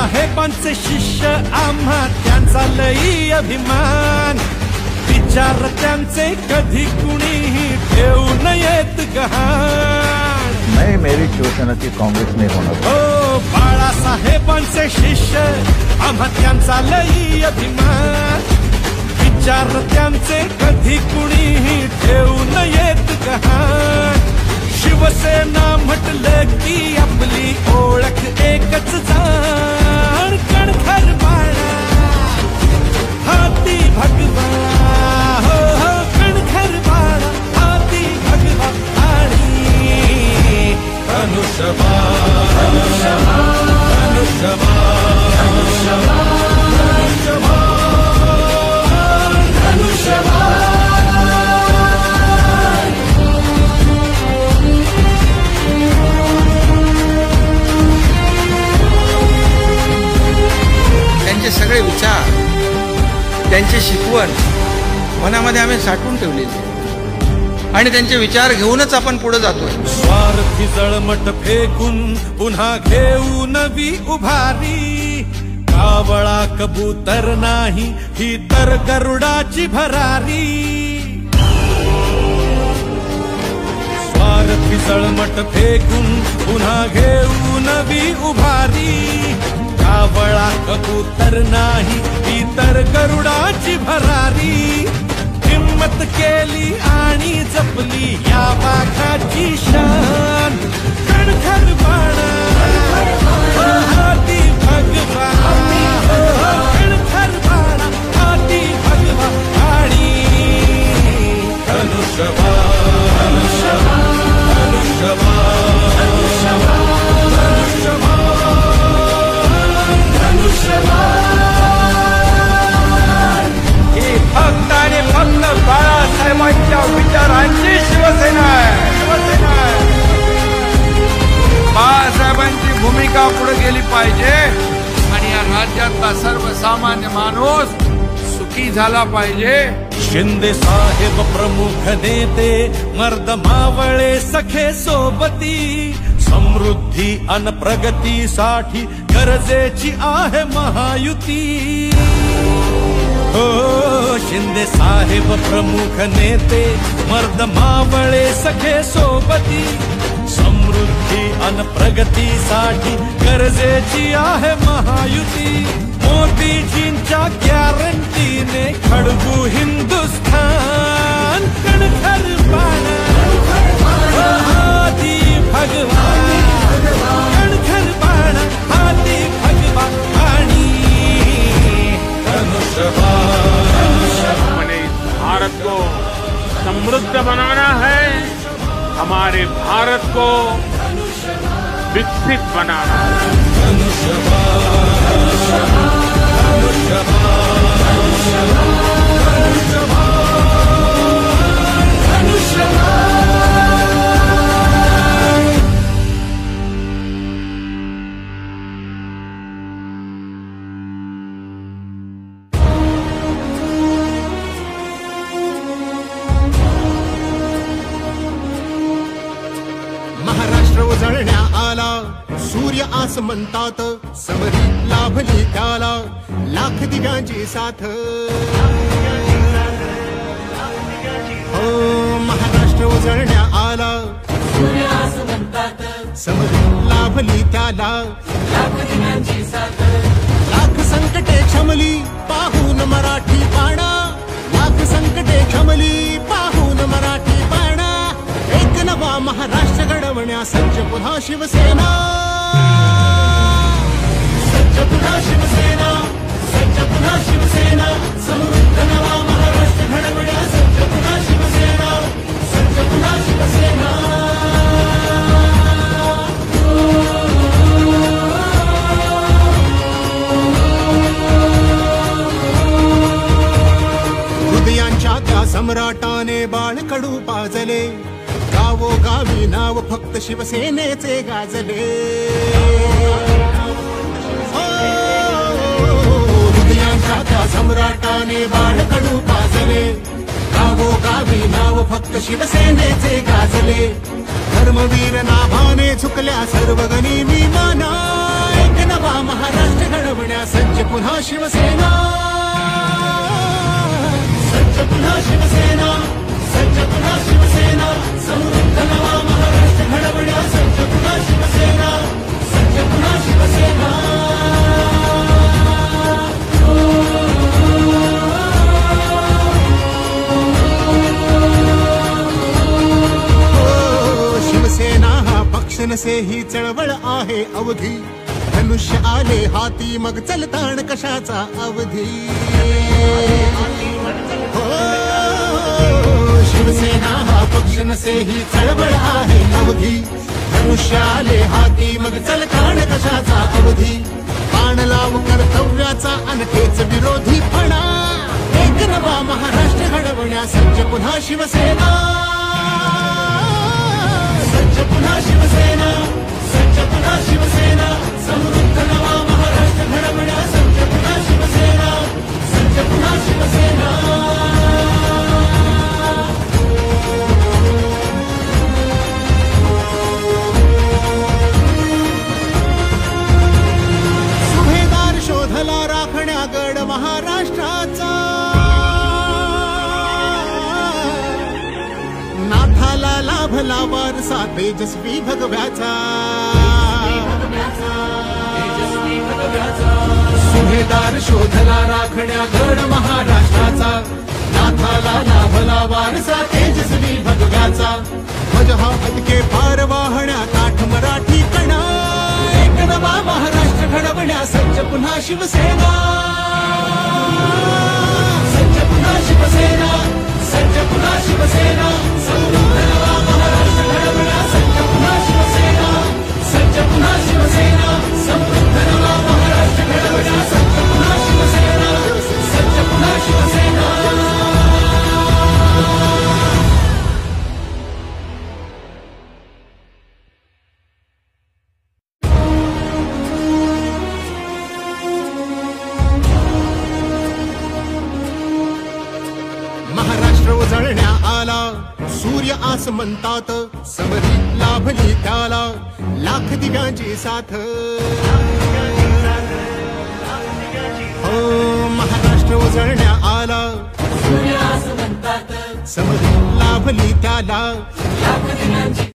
बाळासाहेबांचे शिष्य आम्हा त्यांचा लई अभिमान विचार त्यांचे कधी कुणीही ठेवू नयेत गहाण मैं मेरी शिवसेना की कांग्रेस में होणार हो बाळासाहेबांचे शिष्य आम्हा त्यांचा लई अभिमान विचार त्यांचे कधी कुणीही ठेवू नयेत गहाण शिवसेना म्हटलं की आपली ओळख एकच जाण कणखर बाळा हाती भगवा हो हो कणखर बाळा हाती भगवा आणि धनुष्यबाण धनुष्यबाण धनुष्यबाण त्यांचे सगळे विचार त्यांची शिकवण मनामध्ये आम्ही साठवून ठेवलेली आणि त्यांचे विचार घेऊनच आपण पुढे जातोय स्वार्थी जळमट फेकून पुन्हा घेऊ नवी उभारी कावळा कबूतर नाही ही तर गरुडाची भरारी स्वार्थी जळमट फेकून पुन्हा घेऊ नवी उभारी कावळा कबूतर नाही ही तर गरुडाची भरारी हिम्मत केली आणि जपली या वाघाची शान कणखर बाणा हाती भगवा कणखर बाणा हाती भगवा आणि धनुष्यबाण धनुष्यबाण ही फक्त आणि फक्त बाळासाहेबांच्या विचारांची शिवसेना आहे बाळासाहेबांची भूमिका पुढे गेली पाहिजे आणि या राज्यातला सर्वसामान्य माणूस सुखी झाला पाहिजे शिंदे साहेब प्रमुख नेते मर्द मावळे सखे सोबती समृद्धी अन प्रगतीसाठी गरजेची आहे महायुती हो शिंदे साहेब प्रमुख नेते मर्द मावळे सखे सोबती समृद्धी अन प्रगतीसाठी गरजेची आहे महायुती मोदीजींच्या गॅरंटीने खडगू हिंदुस्थान कणखर बाणा हाती भगवा कणखर बाणा हाती भगवा आणि हमें इस भारत को समृद्ध बनाना है हमारे भारत को विकसित बनाना महाराष्ट्र उजळण्या आला सूर्य आस म्हणतात समरी लाभली त्याला लाख दिव्यांची साथ हो महाराष्ट्र उजळण्या आला सूर्य आस म्हणतात समरी लाभली त्याला लाख दिव्यांची साथ लाख संकटे क्षमली पाहून मराठी पाणा लाख संकटे क्षमली पाहून मराठी पाणा एक नवा महाराष्ट्र घडवण्या सज्ज पुन्हा शिवसेना सज्ज पुन्हा शिवसेना सज्ज पुन्हा शिवसेना समृद्ध नवा महाराष्ट्र घडवण्या सज्ज पुन्हा शिवसेना सज्ज पुन्हा शिवसेना हृदयांच्या त्या सम्राटाने बाळकडू पाजले गावोगावी नाव फक्त शिवसेनेचे गाजले हृदयांच्या त्या सम्राटाने बाळकडू पाजले गावोगावी नाव फक्त शिवसेनेचे गाजले धर्मवीर नाभाने झुकल्या सर्व गनिमी माना एक नवा महाराष्ट्र घडवण्या सज्ज पुन्हा शिवसेना, सज्ज पुन्हा शिवसेना, सज्ज पुन्हा शिवसेना, समृद्ध नवा महाराष्ट्र घडवण्या सज्ज पुन्हा शिवसेना, सज्ज पुन्हा शिवसेना. शिवसेना हा पक्ष नसे ही चळवळ आहे अवधी, धनुष्य आले हाती मग चलताण कशाचा अवधी. हो शिवसेना हा पक्ष नसे ही चळवळ आहे अवधी, धनुष्य आले हाती मग चलताण कशाचा अवधी. बाण लाव कर्तव्याचा अनकेच विरोधी फणा, एक नवा महाराष्ट्र घडवण्या सज्ज पुन्हा शिवसेना, सज्ज पुन्हा शिवसेना, सज्ज पुन्हा शिवसेना, समृद्ध नवा महाराष्ट्र घडवण्या सज्ज पुन्हा शिवसेना, सज्ज पुन्हा शिवसेना. सुभेदार शोधला राखण्या गड महाराष्ट्राचा, नाथाला लाभला वारसा तेजस्वी भगव्याचा. सुभेदार शोधला राखण्या गड महाराष्ट्राचा, नाथाला लाभला वारसा तेजस्वी भगव्याचा. ध्वज हा पदके पार वाहण्या काठ मराठी कणा, एक नवा महाराष्ट्र घडवण्या सज्ज पुन्हा शिवसेना, सज्ज पुन्हा शिवसेना, सज्ज पुन्हा शिवसेना, समृद्ध नवा महाराष्ट्र घडवण्या सज्ज पुन्हा शिवसेना, सज्ज पुन्हा शिवसेना, समृद्ध नवा महाराष्ट्र घडवण्या सज्ज पुन्हा शिवसेना, सज्ज पुन्हा शिवसेना. महाराष्ट्र उजळण्या आला, सूर्य आस म्हणतात, समरी लाभली त्याला लाख दिव्यांची साथ. हो महाराष्ट्र उजळण्या आला, सूर्य आस म्हणतात, समरी लाभली त्याला लाख दिव्यांची